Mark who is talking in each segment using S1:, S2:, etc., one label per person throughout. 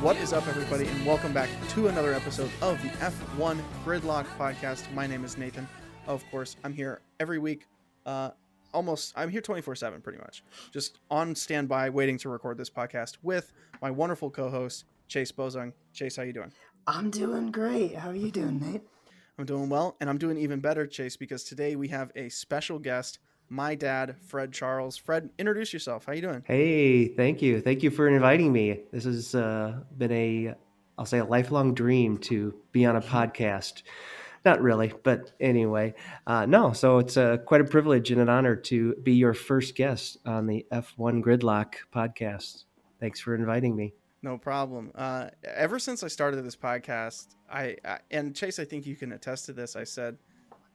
S1: What is up, everybody, and welcome back to another episode of the F1 Gridlock podcast. My name is Nathan. Of course, I'm here every week. I'm here 24/7, pretty much. Just on standby, waiting to record this podcast with my wonderful co-host, Chase Bozung. Chase, how you doing?
S2: I'm doing great. How are you doing, Nate?
S1: I'm doing well, and I'm doing even better, Chase, because today we have a special guest, my dad, Fred Charles. Fred, introduce yourself. How you doing?
S3: Hey, thank you. Thank you for inviting me. This has been I'll say a lifelong dream to be on a podcast. Not really, but anyway, no. So it's quite a privilege and an honor to be your first guest on the F1 Gridlock podcast. Thanks for inviting me.
S1: No problem. Ever since I started this podcast, and Chase, I think you can attest to this. I said,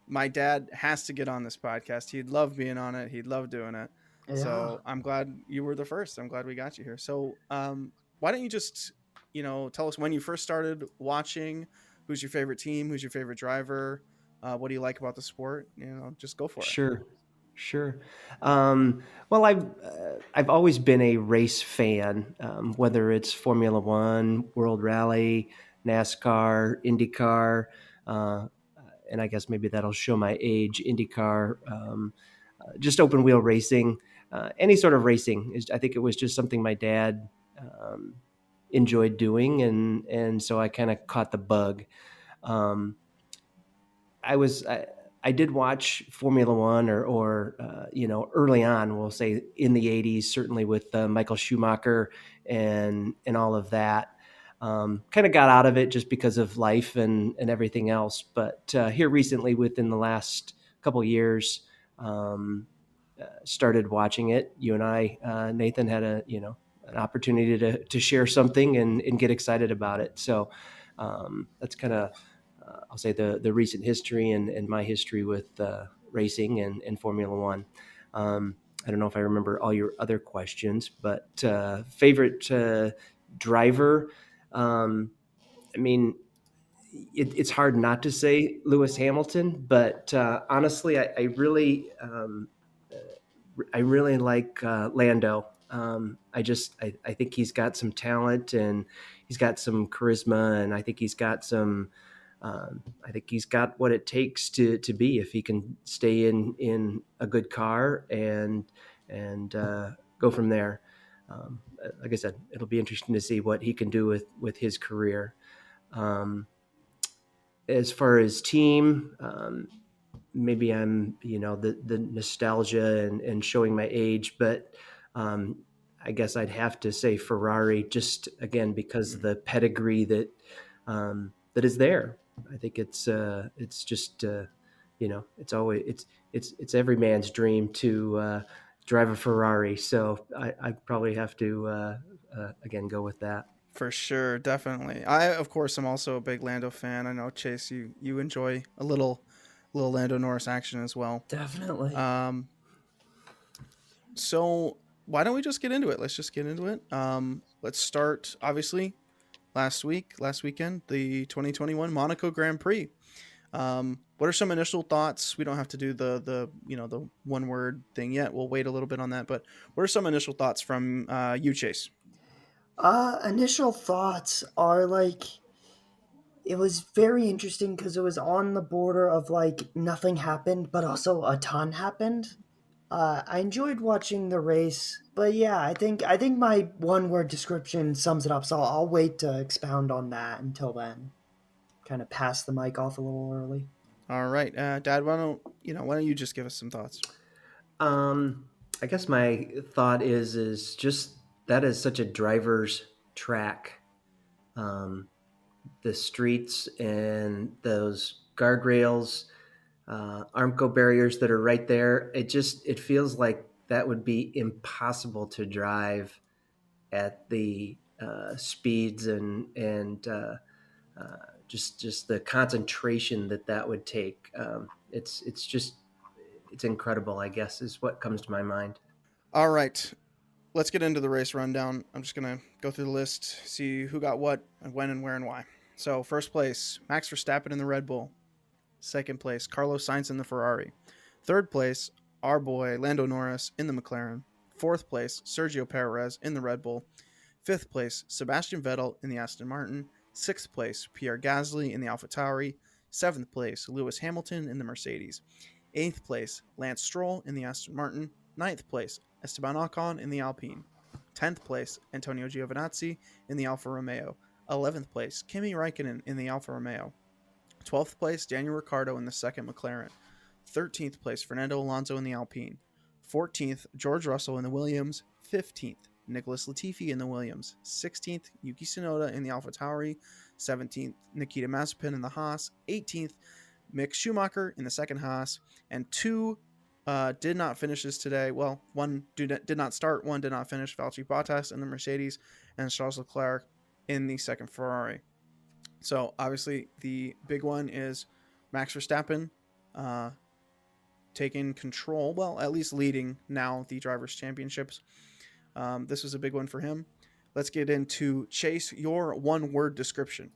S1: my dad has to get on this podcast. He'd love being on it. He'd love doing it.
S2: Yeah.
S1: So I'm glad you were the first. I'm glad we got you here. So why don't you just, tell us when you first started watching, who's your favorite team, who's your favorite driver, what do you like about the sport? Just go for it.
S3: Sure. Well, I've always been a race fan, whether it's Formula One, World Rally, NASCAR, IndyCar, and I guess maybe that'll show my age. IndyCar, just open wheel racing, any sort of racing. I think it was just something my dad enjoyed doing, and so I kind of caught the bug. I did watch Formula One or early on, we'll say in the 80s, certainly with Michael Schumacher and all of that. Kind of got out of it just because of life and everything else. But here recently, within the last couple of years, started watching it. You and I, Nathan, had an opportunity to share something and get excited about it. So that's kind of I'll say the recent history and my history with racing and Formula One. I don't know if I remember all your other questions, but favorite driver. It's hard not to say Lewis Hamilton, but honestly, I really like Lando. I think he's got some talent and he's got some charisma, and I think he's got some. I think he's got what it takes to be, if he can stay in a good car and go from there. Like I said, it'll be interesting to see what he can do with his career. As far as team, maybe I'm the nostalgia and showing my age, but I guess I'd have to say Ferrari, just again because of the pedigree that is there. I think it's just it's always it's every man's dream to drive a Ferrari. So I probably have to again go with that.
S1: For sure, definitely. I, of course, am also a big Lando fan. I know, Chase, you enjoy a little Lando Norris action as well.
S2: Definitely.
S1: So why don't we just get into it? Let's just get into it. Let's start, obviously, last weekend, the 2021 Monaco Grand Prix. What are some initial thoughts? We don't have to do the one word thing yet. We'll wait a little bit on that. But what are some initial thoughts from you, Chase?
S2: Initial thoughts are it was very interesting because it was on the border of nothing happened, but also a ton happened. I enjoyed watching the race, but yeah, I think my one word description sums it up. So I'll wait to expound on that until then. Kind of pass the mic off a little early.
S1: All right, Dad. Why don't you just give us some thoughts?
S3: I guess my thought is just that is such a driver's track. The streets and those guardrails, Armco barriers that are right there. It feels like that would be impossible to drive at the speeds and just the concentration that would take. It's incredible, I guess, is what comes to my mind.
S1: All right, let's get into the race rundown. I'm just going to go through the list, see who got what, and when, and where, and why. So first place, Max Verstappen in the Red Bull. Second place, Carlos Sainz in the Ferrari. Third place, our boy Lando Norris in the McLaren. Fourth place, Sergio Perez in the Red Bull. Fifth place, Sebastian Vettel in the Aston Martin. Sixth place, Pierre Gasly in the AlphaTauri. Seventh place, Lewis Hamilton in the Mercedes. Eighth place, Lance Stroll in the Aston Martin. Ninth place, Esteban Ocon in the Alpine. 10th place, Antonio Giovinazzi in the Alfa Romeo. 11th place, Kimi Raikkonen in the Alfa Romeo. 12th place, Daniel Ricciardo in the second McLaren. 13th place, Fernando Alonso in the Alpine. 14th, George Russell in the Williams. 15th, Nicholas Latifi in the Williams. 16th, Yuki Tsunoda in the AlphaTauri. 17th, Nikita Mazepin in the Haas. 18th, Mick Schumacher in the second Haas. And two did not finish this today. Well, one did not start, one did not finish. Valtteri Bottas in the Mercedes and Charles Leclerc in the second Ferrari. So obviously the big one is Max Verstappen taking control, well, at least leading now the Drivers' Championships. This was a big one for him. Let's get into Chase, your one-word description.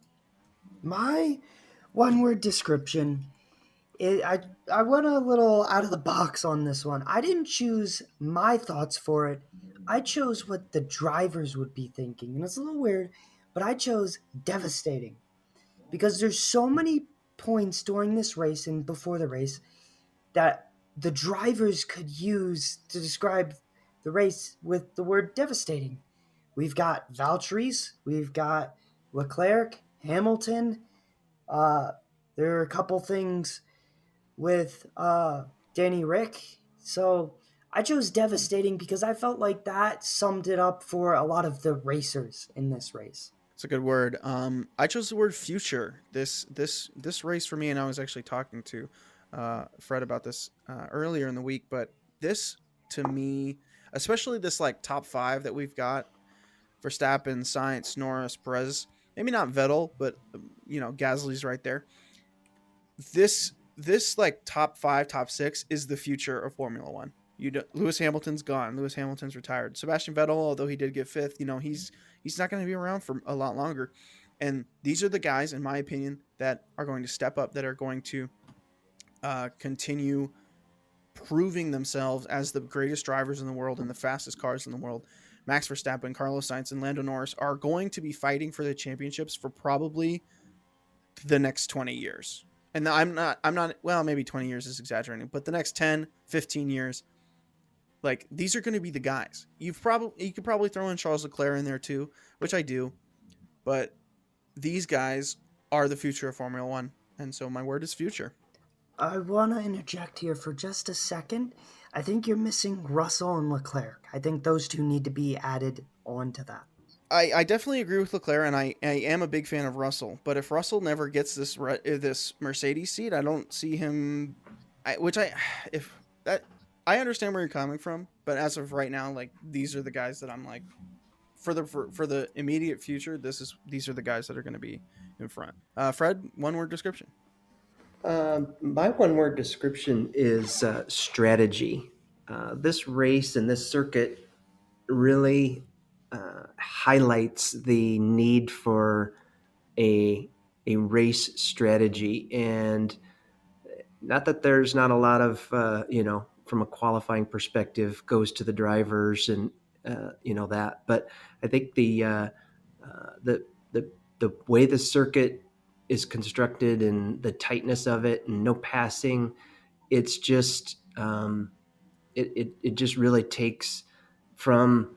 S2: My one-word description, I went a little out of the box on this one. I didn't choose my thoughts for it. I chose what the drivers would be thinking. And it's a little weird, but I chose devastating. Because there's so many points during this race and before the race that the drivers could use to describe the race with the word devastating. We've got Valtteri's, we've got Leclerc, Hamilton. There are a couple things with Danny Rick. So I chose devastating because I felt like that summed it up for a lot of the racers in this race.
S1: It's a good word. I chose the word future. This race for me, and I was actually talking to Fred about this earlier in the week, but this to me, especially this like top five that we've got, Verstappen, Sainz, Norris, Perez, maybe not Vettel, but Gasly's right there. This like top five, top six is the future of Formula One. Lewis Hamilton's gone. Lewis Hamilton's retired. Sebastian Vettel, although he did get fifth, he's not going to be around for a lot longer. And these are the guys, in my opinion, that are going to step up, that are going to continue proving themselves as the greatest drivers in the world and the fastest cars in the world. Max Verstappen, Carlos Sainz, and Lando Norris are going to be fighting for the championships for probably the next 20 years. And I'm not, well, maybe 20 years is exaggerating, but the next 10, 15 years, like, these are going to be the guys. You could probably throw in Charles Leclerc in there too, which I do, but these guys are the future of Formula One. And so my word is future.
S2: I want to interject here for just a second. I think you're missing Russell and Leclerc. I think those two need to be added on to that.
S1: I definitely agree with Leclerc, and I am a big fan of Russell. But if Russell never gets this Mercedes seat, I don't see him. I understand where you're coming from, but as of right now, like, these are the guys that I'm like, for the immediate future, these are the guys that are going to be in front. Fred, one word description.
S3: My one word description is strategy. This race and this circuit really highlights the need for a race strategy, and not that there's not a lot of from a qualifying perspective goes to the drivers and that, but I think the way the circuit is constructed and the tightness of it and no passing, it's just it just really takes from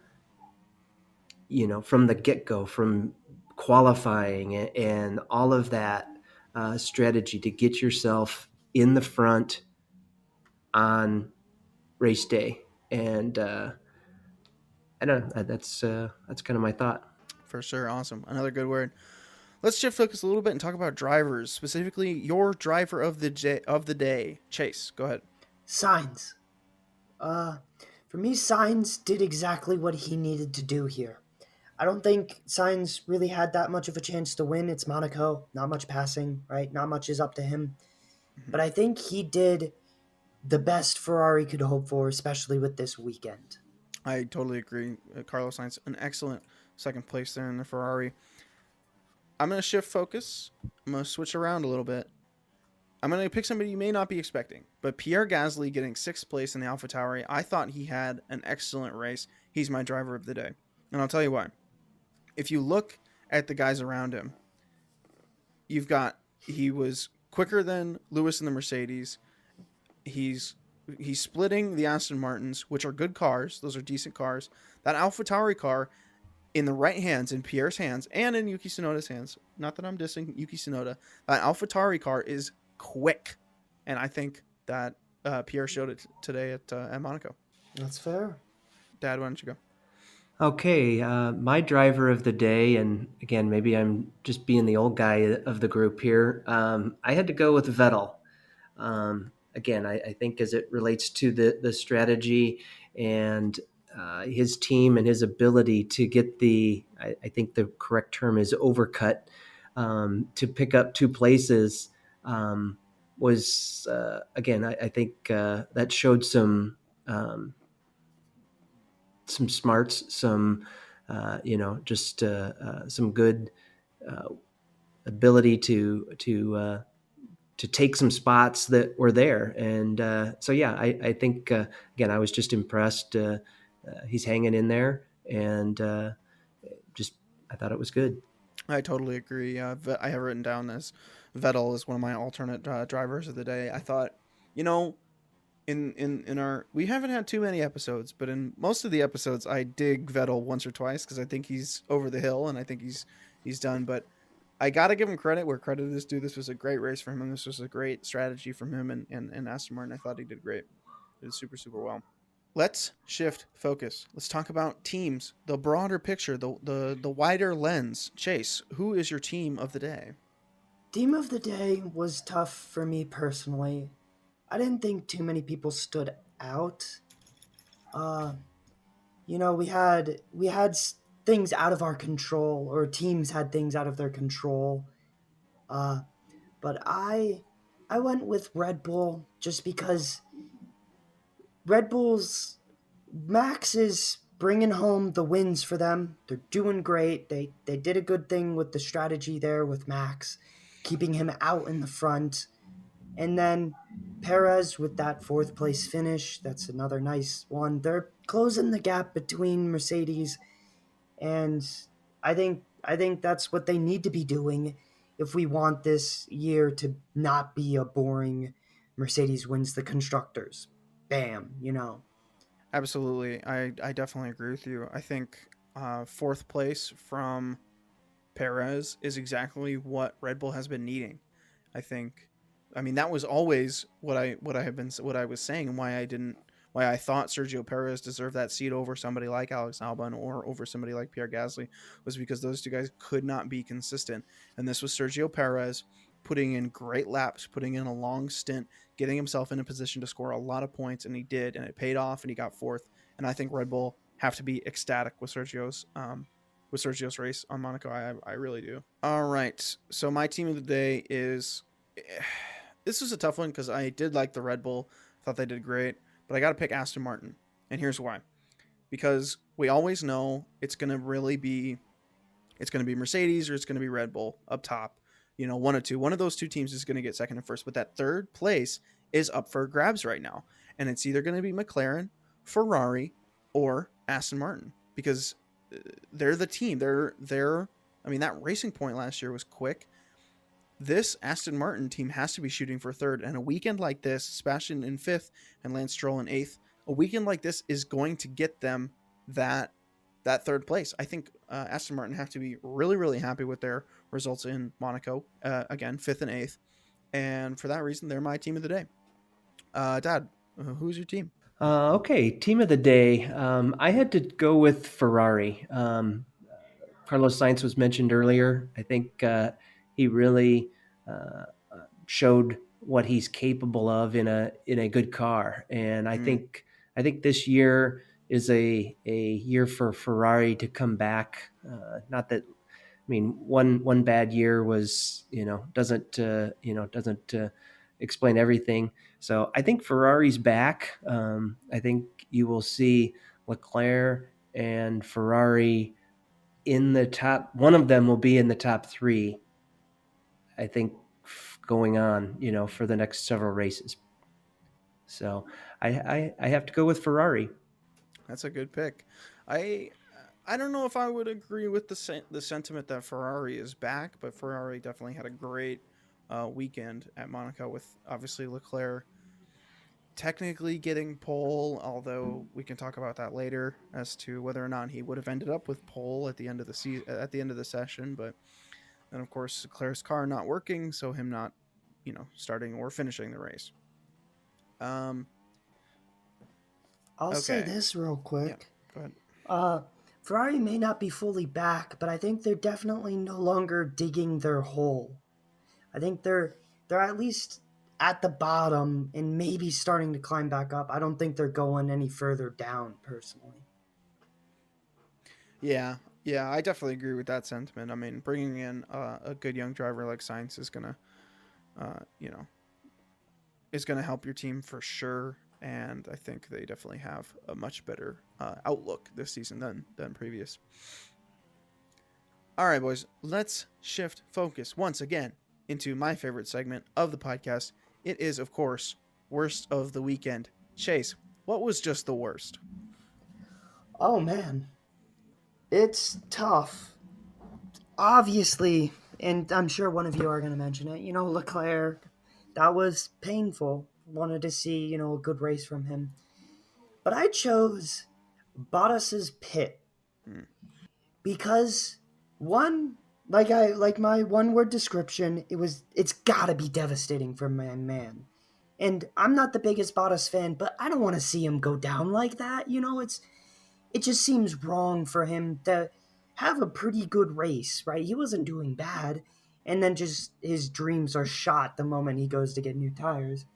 S3: the get-go, from qualifying and all of that strategy to get yourself in the front on race day. And I don't know, that's kind of my thought.
S1: For sure. Awesome. Another good word. Let's shift focus a little bit and talk about drivers, specifically your driver of the day. Chase, go ahead.
S2: Sainz. For me, Sainz did exactly what he needed to do here. I don't think Sainz really had that much of a chance to win. It's Monaco, not much passing, right? Not much is up to him. Mm-hmm. But I think he did the best Ferrari could hope for, especially with this weekend.
S1: I totally agree. Carlos Sainz, an excellent second place there in the Ferrari. I'm going to shift focus. I'm going to switch around a little bit. I'm going to pick somebody you may not be expecting, but Pierre Gasly getting 6th place in the AlphaTauri. I thought he had an excellent race. He's my driver of the day, and I'll tell you why. If you look at the guys around him, you've got he was quicker than Lewis in the Mercedes. He's he's splitting the Aston Martins, which are good cars. Those are decent cars. That AlphaTauri car in the right hands, in Pierre's hands, and in Yuki Tsunoda's hands. Not that I'm dissing Yuki Tsunoda. That AlphaTauri car is quick, and I think that Pierre showed it today at Monaco.
S2: That's fair.
S1: Dad, why don't you go?
S3: Okay, my driver of the day, and again, maybe I'm just being the old guy of the group here. I had to go with Vettel. Again, I think as it relates to the strategy and his team and his ability to get I think the correct term is overcut, to pick up two places, was, again, I think that showed some smarts, just some good uh, ability to take some spots that were there. And so, yeah, I think, again, I was just impressed. He's hanging in there, and just I thought it was good.
S1: I totally agree. I have written down this Vettel is one of my alternate drivers of the day. I thought, you know, in our we haven't had too many episodes, but in most of the episodes, I dig Vettel once or twice because I think he's over the hill and I think he's done. But I gotta give him credit where credit is due. This was a great race for him, and this was a great strategy from him and Aston Martin. I thought he did great. He did super well. Let's shift focus. Let's talk about teams, the broader picture, the wider lens. Chase, who is your team of the day?
S2: Team of the day was tough for me personally. I didn't think too many people stood out. Uh, we had things out of our control, or teams had things out of their control. Uh, but I went with Red Bull just because Red Bull's Max is bringing home the wins for them. They're doing great. They did a good thing with the strategy there with Max, keeping him out in the front. And then Perez with that fourth place finish. That's another nice one. They're closing the gap between Mercedes, and I think that's what they need to be doing if we want this year to not be a boring Mercedes wins the constructors. Bam.
S1: Absolutely, I definitely agree with you. I think fourth place from Perez is exactly what Red Bull has been needing. I think, I mean, that was always what I was saying, and why I thought Sergio Perez deserved that seat over somebody like Alex Albon or over somebody like Pierre Gasly, was because those two guys could not be consistent, and this was Sergio Perez putting in great laps, putting in a long stint, getting himself in a position to score a lot of points, and he did, and it paid off, and he got fourth. And I think Red Bull have to be ecstatic with Sergio's race on Monaco. I really do. All right. So my team of the day is this was a tough one because I did like the Red Bull. Thought they did great, but I got to pick Aston Martin, and here's why. Because we always know it's gonna be Mercedes or it's gonna be Red Bull up top. You know, one or two. One of those two teams is gonna get second and first, but that third place is up for grabs right now, and it's either gonna be McLaren, Ferrari, or Aston Martin because they're the team. They're. I mean, that Racing Point last year was quick. This Aston Martin team has to be shooting for third, and a weekend like this, Sebastian in fifth and Lance Stroll in eighth, a weekend like this is going to get them that third place. I think Aston Martin have to be really happy with their results in Monaco. Again, fifth and eighth, and for that reason, they're my team of the day. Dad, who's your team?
S3: Okay, team of the day. I had to go with Ferrari. Carlos Sainz was mentioned earlier. I think he really uh, showed what he's capable of in a good car, and
S1: Mm,
S3: I think this year is a year for Ferrari to come back. Not that, I mean, one bad year was, doesn't explain everything. So I think Ferrari's back. I think you will see Leclerc and Ferrari in the top. One of them will be in the top three. I think going on, for the next several races. So I have to go with Ferrari.
S1: that's a good pick. I I don't know if I would agree with the sentiment that Ferrari is back, but Ferrari definitely had a great weekend at Monaco with obviously Leclerc technically getting pole, although we can talk about that later as to whether or not he would have ended up with pole at the end of the at the end of the session. But then, of course, Leclerc's car not working, so him not, starting or finishing the race. Um,
S2: I'll say
S1: okay,
S2: this real
S1: yeah,
S2: quick.
S1: go ahead.
S2: Uh, Ferrari may not be fully back, but I think they're definitely no longer digging their hole. I think they're at least at the bottom and maybe starting to climb back up. I don't think they're going any further down personally.
S1: Yeah, yeah, I definitely agree with that sentiment. I mean, bringing in a good young driver like Sainz is gonna, uh, you know, is gonna help your team for sure. And I think they definitely have a much better outlook this season than previous. All right, boys, let's shift focus once again into my favorite segment of the podcast. It is, of course, worst of the weekend. Chase, what was just the worst?
S2: Oh man, it's tough. Obviously, and I'm sure one of you are going to mention it. Leclerc, that was painful. Wanted to see a good race from him, but I chose Bottas's pit
S1: Hmm.
S2: because one, like my one word description, it's got to be devastating for my man. And I'm not the biggest Bottas fan, but I don't want to see him go down like that. It just seems wrong for him to have a pretty good race, right? He wasn't doing bad, and then just his dreams are shot the moment he goes to get new tires.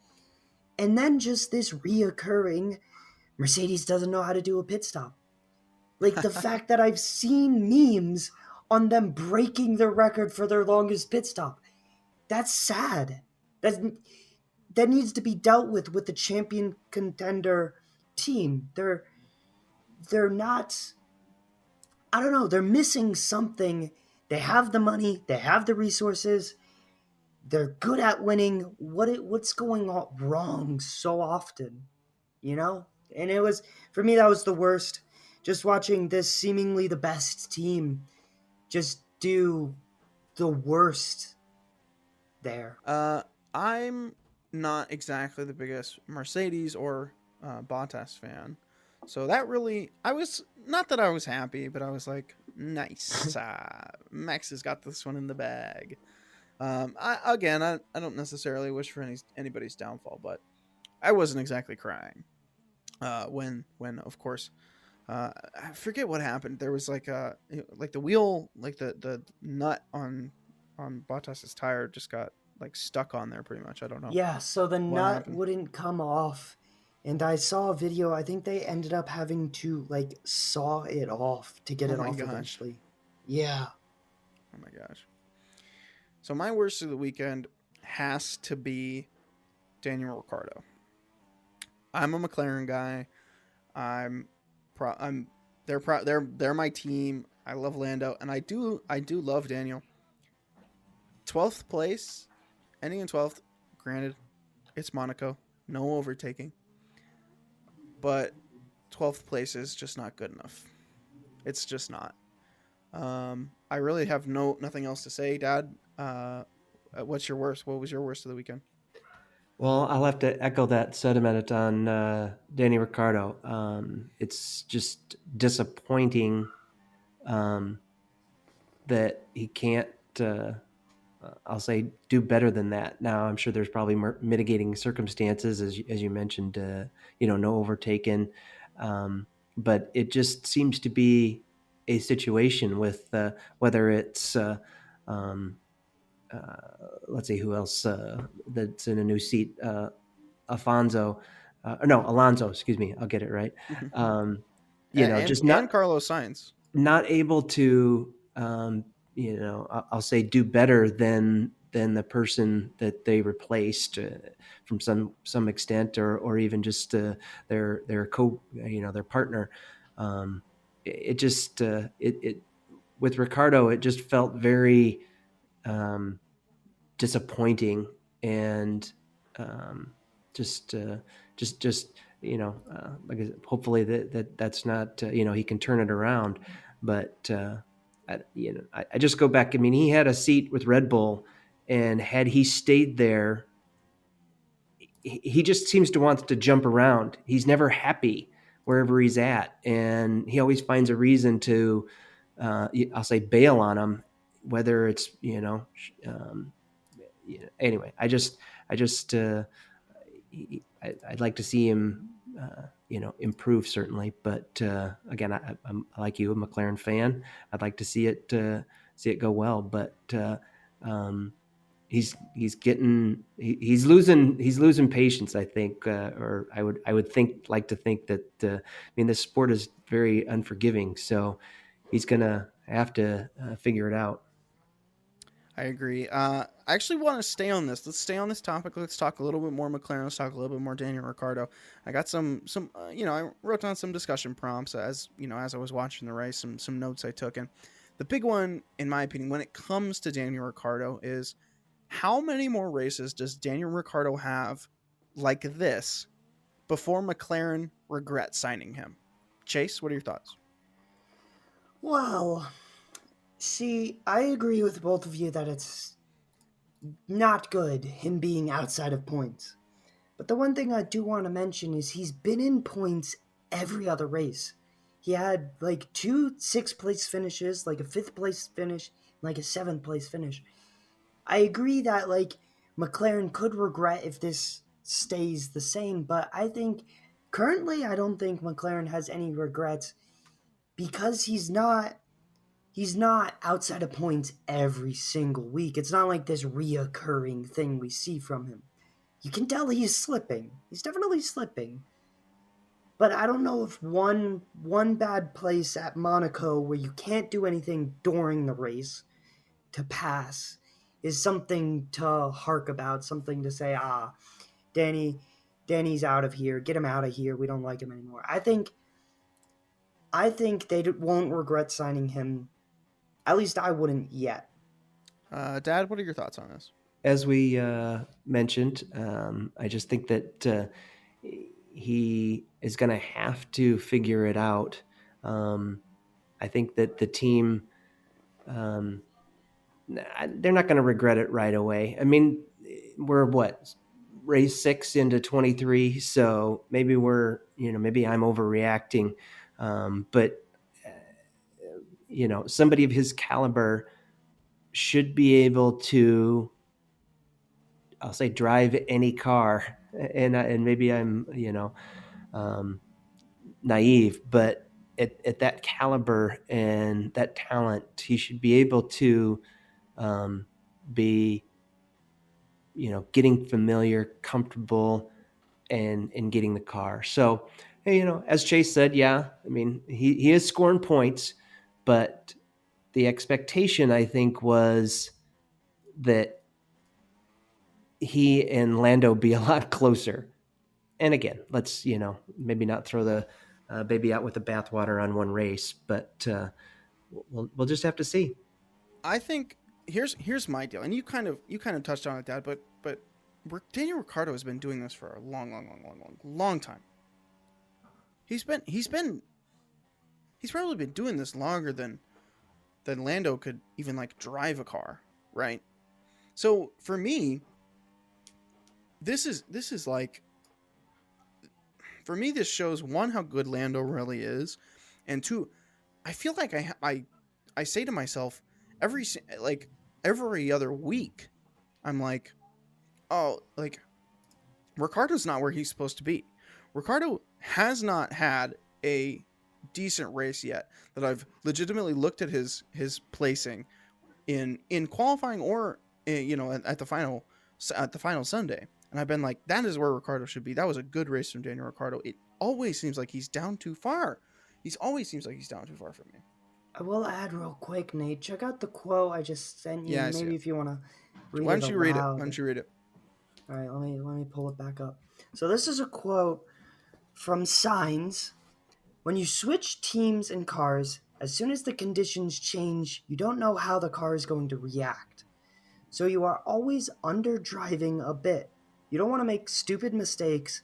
S2: And then just this reoccurring Mercedes doesn't know how to do a pit stop. Like the fact that I've seen memes on them breaking the record for their longest pit stop. That's sad. That needs to be dealt with the champion contender team. They're not, I don't know, they're missing something. They have the money, they have the resources, they're good at winning. What's going on wrong so often, you know? And it was, for me, that was the worst. Just watching this seemingly the best team just do the worst there.
S1: I'm not exactly the biggest Mercedes or Bottas fan. So that really, I was, not that I was happy, but I was like, nice. Max has got this one in the bag. I don't necessarily wish for anybody's downfall, but I wasn't exactly crying when of course, I forget what happened. There was like the wheel, like the nut on Bottas's tire just got like stuck on there pretty much. I don't know
S2: Yeah, so the
S1: what
S2: nut
S1: happened.
S2: wouldn't come off. And I saw a video, I think they ended up having to like saw it off to get
S1: Oh
S2: it
S1: my
S2: off
S1: gosh.
S2: eventually. Yeah.
S1: Oh my gosh. So my worst of the weekend has to be Daniel Ricciardo. I'm a McLaren guy. I'm I'm they're my team. I love Lando and I do love Daniel. 12th place, ending in 12th. Granted, it's Monaco, no overtaking, but 12th place is just not good enough. It's just not. I really have nothing else to say, Dad. What's your worst? What was your worst of the weekend?
S3: Well, I'll have to echo that sentiment on Danny Ricciardo. It's just disappointing um, that he can't, I'll say, do better than that. Now, I'm sure there's probably mitigating circumstances, as you mentioned, no overtaken. But it just seems to be a situation with whether it's um, let's see who else that's in a new seat. Alonso. Excuse me, I'll get it right. Um,
S1: and
S3: just
S1: and
S3: not
S1: Carlos Sainz.
S3: able to, I'll say do better than the person that they replaced from some extent, or even just their partner. It just it with Ricardo, it just felt very um, disappointing and um, just just hopefully that's not he can turn it around. But I just go back. I mean, he had a seat with Red Bull, and had he stayed there, he just seems to want to jump around. He's never happy wherever he's at, and he always finds a reason to, I'll say, bail on him, whether it's anyway. I just I'd like to see him, improve certainly. But again, I'm like you, a McLaren fan. I'd like to see it go well, but he's losing patience. I think, or I would like to think that. I mean, this sport is very unforgiving, so he's gonna have to figure it out.
S1: I agree. I actually want to stay on this. Let's stay on this topic. Let's talk a little bit more McLaren. Let's talk a little bit more Daniel Ricciardo. I got some I wrote down some discussion prompts as as I was watching the race. Some notes I took, and the big one, in my opinion, when it comes to Daniel Ricciardo, is how many more races does Daniel Ricciardo have like this before McLaren regrets signing him? Chase, what are your thoughts?
S2: Well, see, I agree with both of you that it's not good him being outside of points. But the one thing I do want to mention is he's been in points every other race. He had like 2 6th place finishes, like a 5th place finish, like a 7th place finish. I agree that like McLaren could regret if this stays the same, but I think currently I don't think McLaren has any regrets because he's not outside of points every single week. It's not like this reoccurring thing we see from him. You can tell he's slipping. He's definitely slipping. But I don't know if one bad place at Monaco where you can't do anything during the race to pass is something to hark about, something to say, Danny, Danny's out of here. Get him out of here. We don't like him anymore. I think they won't regret signing him. At least I wouldn't yet.
S1: Dad, what are your thoughts on this?
S3: As we mentioned, I just think that he is going to have to figure it out. I think that the team, they're not going to regret it right away. I mean, we're race 6 into 23, so maybe maybe I'm overreacting, but somebody of his caliber should be able to, I'll say, drive any car, and maybe I'm naive, but at that caliber and that talent, he should be able to be getting familiar, comfortable, and getting the car. So, as Chase said, yeah, I mean, he is scoring points, but the expectation, I think, was that he and Lando be a lot closer. And again, let's maybe not throw the baby out with the bathwater on one race, but we'll just have to see.
S1: I think here's my deal, and you kind of touched on it, Dad. But Daniel Ricciardo has been doing this for a long time. He's probably been doing this longer than Lando could even like drive a car, right? So for me, this is like, for me, this shows, one, how good Lando really is, and two, I feel like I say to myself every other week, I'm like, oh, like, Ricardo's not where he's supposed to be. Ricardo has not had a decent race yet that I've legitimately looked at his placing in qualifying or at the final Sunday, and I've been like, that is where Ricciardo should be. That was a good race from Daniel Ricciardo. It always seems like he's down too far. He's always seems like he's down too far from me.
S2: I will add real quick, Nate. Check out the quote I just sent you.
S1: Yeah,
S2: Maybe if you want to read
S1: why
S2: it
S1: don't you read it?
S2: aloud.
S1: Why don't you read it?
S2: All right, let me pull it back up. So this is a quote from Sainz. When you switch teams and cars, as soon as the conditions change, you don't know how the car is going to react. So you are always underdriving a bit. You don't want to make stupid mistakes,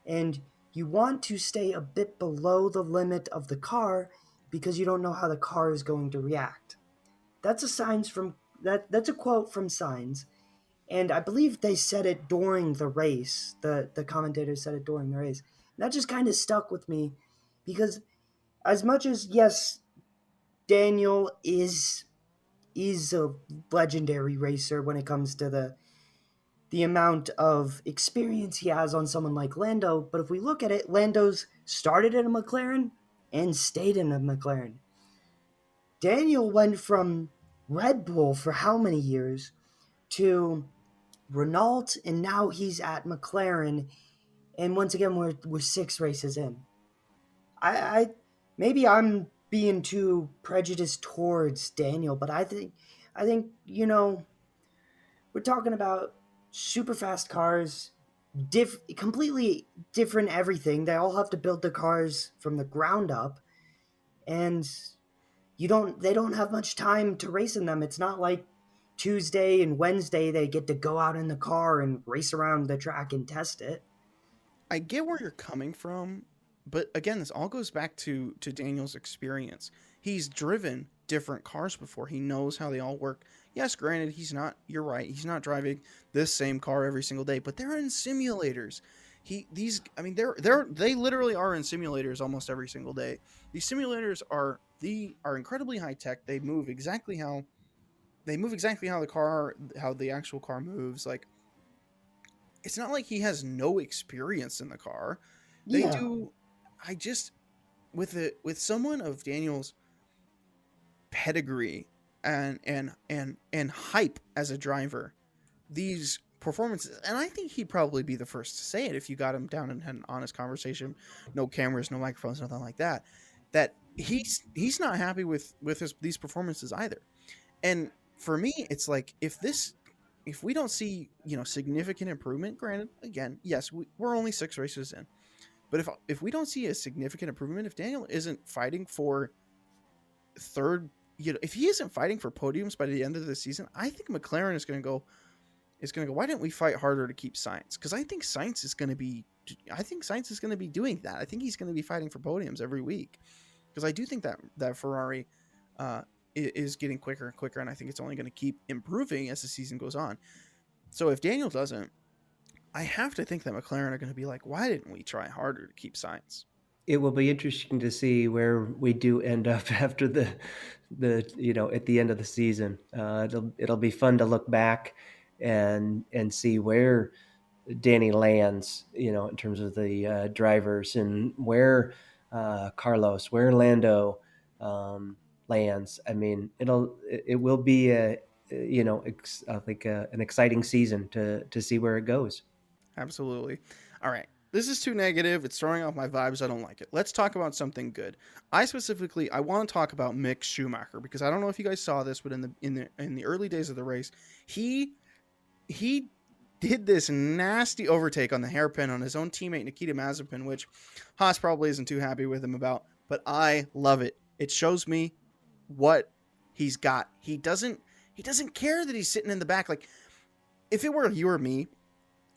S2: and you want to stay a bit below the limit of the car because you don't know how the car is going to react. That's a signs from that's a quote from Signs, and I believe they said it during the race. The commentators said it during the race. And that just kind of stuck with me because as much as yes, Daniel is a legendary racer when it comes to the amount of experience he has on someone like Lando, but if we look at it, Lando's started in a McLaren and stayed in a McLaren. Daniel went from Red Bull for how many years to Renault, and now he's at McLaren. And once again, we're 6 races in. I maybe I'm being too prejudiced towards Daniel, but I think we're talking about super fast cars, completely different everything. They all have to build the cars from the ground up, and they don't have much time to race in them. It's not like Tuesday and Wednesday they get to go out in the car and race around the track and test it.
S1: I get where you're coming from, but again, this all goes back to Daniel's experience. He's driven different cars before. He knows how they all work. Yes, granted, he's not. You're right. He's not driving this same car every single day, but they're in simulators. I mean, they literally are in simulators almost every single day. These simulators are incredibly high tech. They move exactly how the actual car moves. Like, it's not like he has no experience in the car. They
S2: Yeah,
S1: do. I just with someone of Daniel's pedigree and hype as a driver, these performances, and I think he'd probably be the first to say it if you got him down and had an honest conversation, no cameras, no microphones, nothing like that. That he's not happy with these performances either. And for me, it's like if we don't see significant improvement, granted, again, yes, we're only 6 races in, but if we don't see a significant improvement, if Daniel isn't fighting for third, if he isn't fighting for podiums by the end of the season, I think McLaren is going to go, why didn't we fight harder to keep Sainz? Because I think Sainz is going to be doing that. I think he's going to be fighting for podiums every week, because I do think that Ferrari is getting quicker and quicker, and I think it's only going to keep improving as the season goes on. So if Daniel doesn't, I have to think that McLaren are going to be like, why didn't we try harder to keep Sainz?
S3: It will be interesting to see where we do end up after the at the end of the season. It'll be fun to look back and see where Danny lands, in terms of the drivers, and where Carlos, where Lando lands. I mean, it will be I think an exciting season to see where it goes.
S1: Absolutely. All right. This is too negative. It's throwing off my vibes. I don't like it. Let's talk about something good. I want to talk about Mick Schumacher, because I don't know if you guys saw this, but in the early days of the race, he he did this nasty overtake on the hairpin on his own teammate Nikita Mazepin, which Haas probably isn't too happy with him about, but I love it. It shows me what he's got. He doesn't care that he's sitting in the back. Like, if it were you or me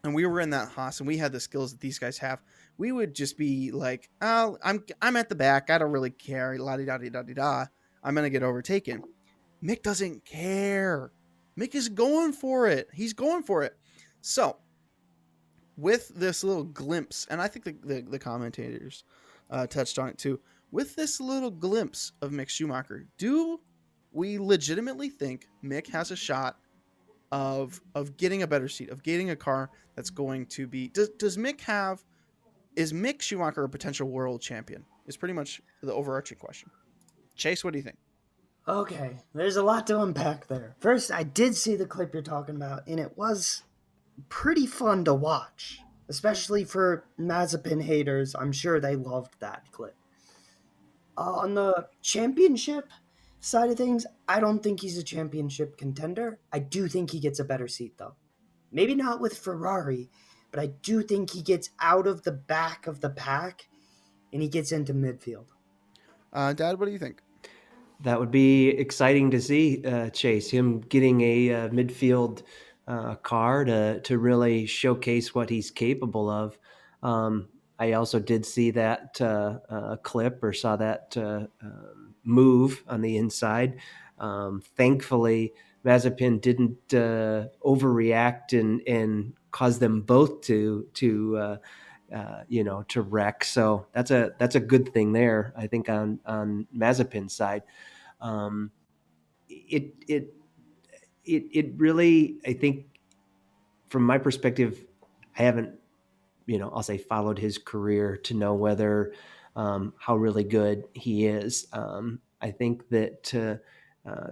S1: and we were in that Haas and we had the skills that these guys have, we would just be like, "Oh, I'm at the back. I don't really care. La di da di da di da. I'm gonna get overtaken." Mick doesn't care. Mick is going for it. He's going for it. So, with this little glimpse, and I think the commentators touched on it too, with this little glimpse of Mick Schumacher, do we legitimately think Mick has a shot of getting a better seat, of getting a car that's going to be? Does Mick have? Is Mick Schumacher a potential world champion? Is pretty much the overarching question. Chase, what do you think?
S2: okay, there's a lot to unpack there. First, I did see the clip you're talking about, and it was pretty fun to watch, especially for Mazepin haters. I'm sure they loved that clip. On the championship side of things, I don't think he's a championship contender. I do think he gets a better seat, though. Maybe not with Ferrari, but I do think he gets out of the back of the pack and he gets into midfield.
S1: Dad, what do you think?
S3: That would be exciting to see, Chase, him getting a midfield car to really showcase what he's capable of. I also did see that clip, or saw that move on the inside. Thankfully, Mazepin didn't overreact and cause them both to wreck. So that's a good thing there, I think, on Mazepin's side. Um, it it it really, I think, from my perspective, I haven't, I'll say, followed his career to know whether how really good he is. I think that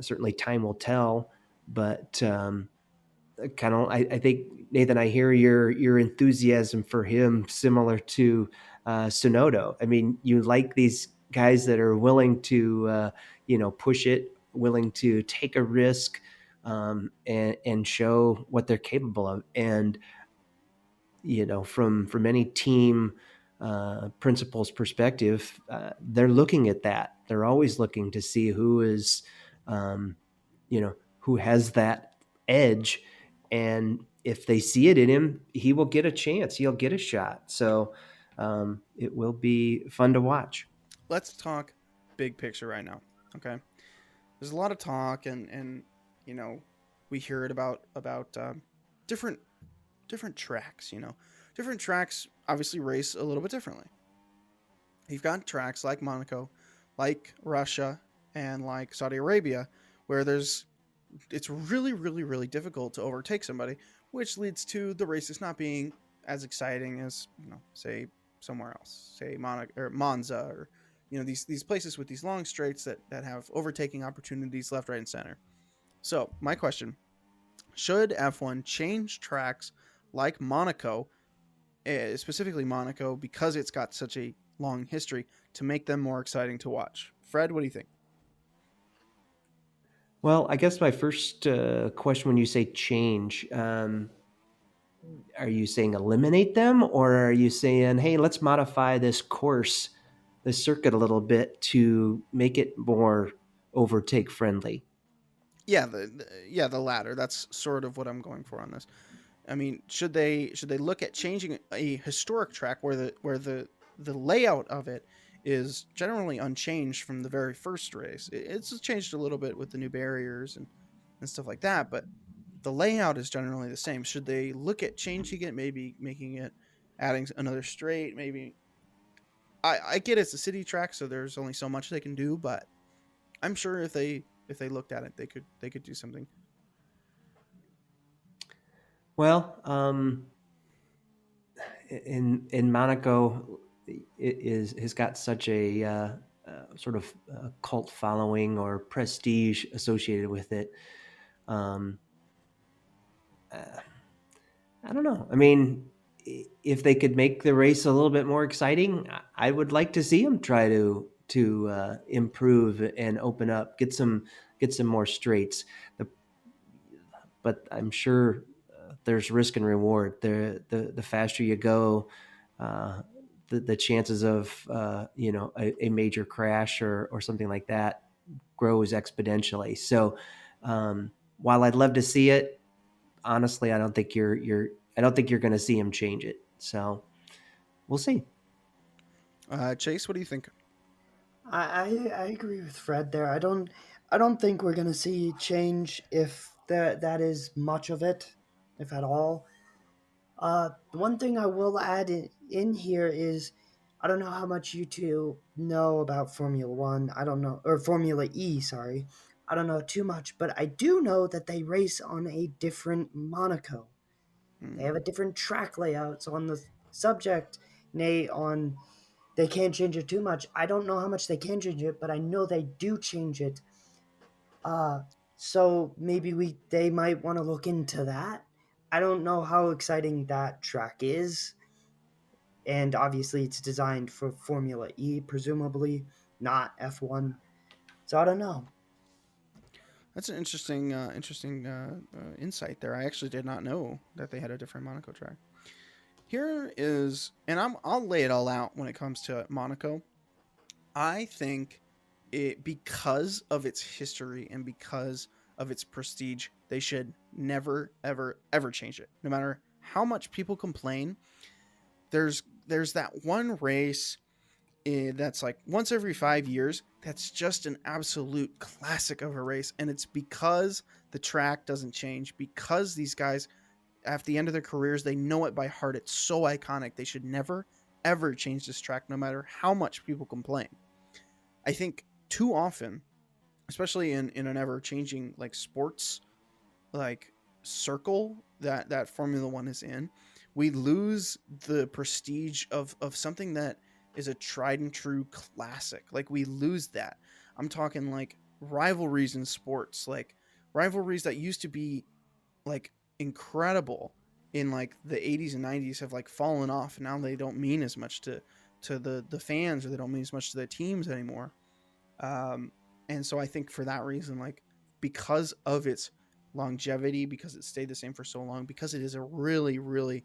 S3: certainly time will tell, but I think, Nathan, I hear your enthusiasm for him similar to Sonoda. I mean, you like these guys that are willing to push it, willing to take a risk, and show what they're capable of. And from any team principal's perspective, they're looking at that. They're always looking to see who is, who has that edge, and if they see it in him, he will get a chance. He'll get a shot. So it will be fun to watch.
S1: Let's talk big picture right now. Okay, there's a lot of talk, and we hear it about different tracks. Different tracks obviously race a little bit differently. You've got tracks like Monaco, like Russia, and like Saudi Arabia, where it's really, really, really difficult to overtake somebody, which leads to the races not being as exciting as, say somewhere else, say Monaco or Monza, or these places with these long straights that have overtaking opportunities left, right, and center. So my question: should F1 change tracks like Monaco, specifically Monaco, because it's got such a long history, to make them more exciting to watch? Fred, what do you think?
S3: Well, I guess my first question, when you say change, are you saying eliminate them, or are you saying, hey, let's modify this course, this circuit a little bit to make it more overtake friendly?
S1: Yeah, the latter. That's sort of what I'm going for on this. I mean, should they look at changing a historic track where the layout of it is generally unchanged from the very first race? It's changed a little bit with the new barriers and stuff like that, but the layout is generally the same. Should they look at changing it, maybe making it, adding another straight? Maybe I get it's a city track, so there's only so much they can do, but I'm sure if they looked at it, they could do something.
S3: Well, in Monaco, has got such a sort of cult following or prestige associated with it. Um, uh, I don't know. I mean, if they could make the race a little bit more exciting, I would like to see them try to improve and open up, get some more straights. The, but I'm sure there's risk and reward. The faster you go, uh, the chances of a major crash or something like that grows exponentially. So while I'd love to see it, honestly, I don't think you're going to see him change it. So we'll see.
S1: Chase, what do you think?
S2: I agree with Fred there. I don't think we're gonna see change if that is much of it, if at all. The one thing I will add in here is I don't know how much you two know about Formula One. I don't know, or Formula E, sorry. I don't know too much, but I do know that they race on a different Monaco. They
S1: Hmm.
S2: have a different track layouts on the subject, nay, on they can't change it too much. I don't know how much they can change it, but I know they do change it. Uh, so maybe they might want to look into that. I don't know how exciting that track is, and obviously it's designed for Formula E, presumably not F1. So I don't know.
S1: That's an interesting insight there. I actually did not know that they had a different Monaco track. Here is, and I'll lay it all out when it comes to Monaco. I think it, because of its history and because of its prestige, they should never, ever, ever change it. No matter how much people complain, there's that one race. that's like once every 5 years. That's just an absolute classic of a race. And it's because the track doesn't change, because these guys, at the end of their careers, they know it by heart. It's so iconic. They should never, ever change this track, no matter how much people complain. I think too often, especially in an ever changing like sports like circle that Formula One is in, we lose the prestige of something that is a tried and true classic. Like we lose that. I'm talking like rivalries in sports, like rivalries that used to be like incredible in like the 80s and 90s have like fallen off, and now they don't mean as much to the fans, or they don't mean as much to the teams anymore. um, and so I think for that reason, like because of its longevity, because it stayed the same for so long, because it is a really, really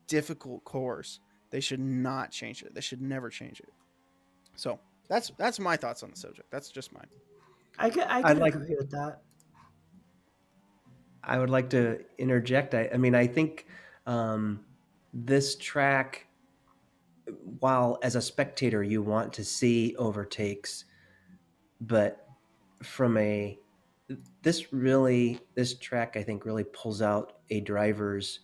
S1: difficult course, they should not change it. They should never change it. So that's my thoughts on the subject. That's just mine.
S2: I
S3: I'd
S2: could
S3: like
S2: agree with that.
S3: I would like to interject. I mean, I think um, this track, while as a spectator you want to see overtakes, but from a this track I think really pulls out a driver's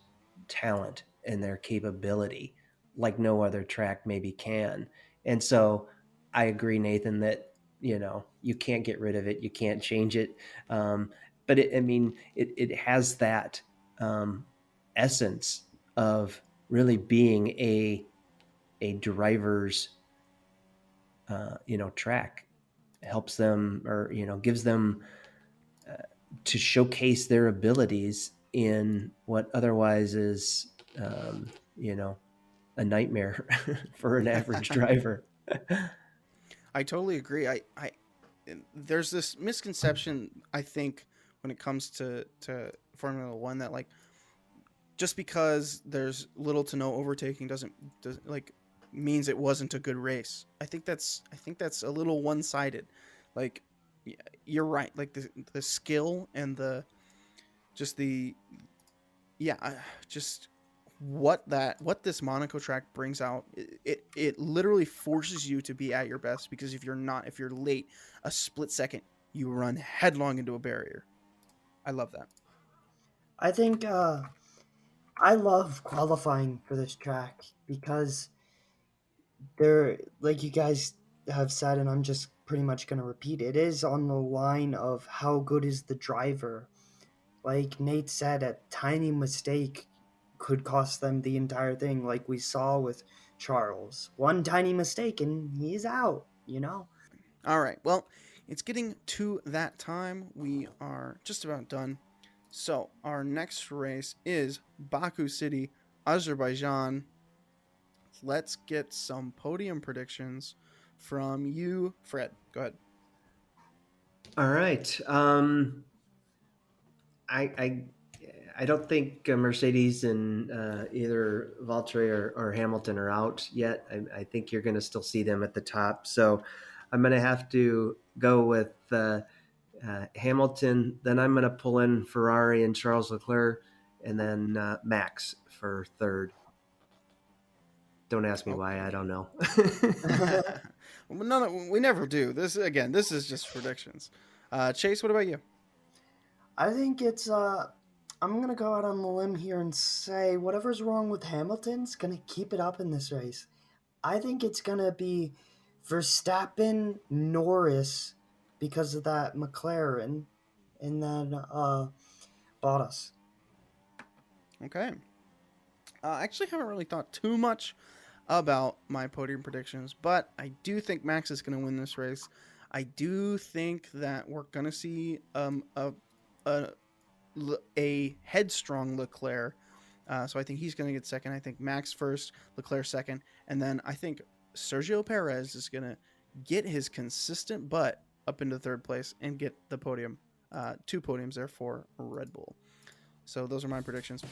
S3: talent and their capability like no other track maybe can. And so I agree, Nathan, that you can't get rid of it, you can't change it. But I mean, it has that um, essence of really being a driver's track. Helps them, or gives them to showcase their abilities in what otherwise is um, you know a nightmare for an average driver.
S1: I totally agree. I there's this misconception, I think, when it comes to Formula One, that like just because there's little to no overtaking does like means it wasn't a good race. I think that's a little one sided. Like you're right. Like the skill and the just the yeah just what this Monaco track brings out, it literally forces you to be at your best, because if you're not, if you're late a split second, you run headlong into a barrier. I love that.
S2: I think I love qualifying for this track because they're like you guys have said, and I'm just pretty much gonna repeat. It is on the line of how good is the driver. Like Nate said, a tiny mistake could cost them the entire thing, like we saw with Charles. One tiny mistake and he's out, you know?
S1: All right. Well, it's getting to that time. We are just about done. So, our next race is Baku City, Azerbaijan. Let's get some podium predictions from you, Fred. Go ahead.
S3: All right. I I don't think Mercedes and either Valtteri or Hamilton are out yet. I think you're going to still see them at the top. So I'm going to have to go with Hamilton. Then I'm going to pull in Ferrari and Charles Leclerc, and then Max for third. Don't ask me why. I
S1: Okay.
S3: don't know.
S1: Well, we never do. This again, this is just predictions. Chase, what about you?
S2: I think it's I'm gonna go out on the limb here and say whatever's wrong with Hamilton's gonna keep it up in this race. I think it's gonna be Verstappen, Norris because of that McLaren, and then Bottas.
S1: Okay. I actually haven't really thought too much about my podium predictions, but I do think Max is going to win this race. I do think that we're going to see a a headstrong Leclerc. So I think he's going to get second. I think Max first, Leclerc second, and then I think Sergio Perez is going to get his consistent butt up into third place and get the podium. Two podiums there for Red Bull. So those are my predictions.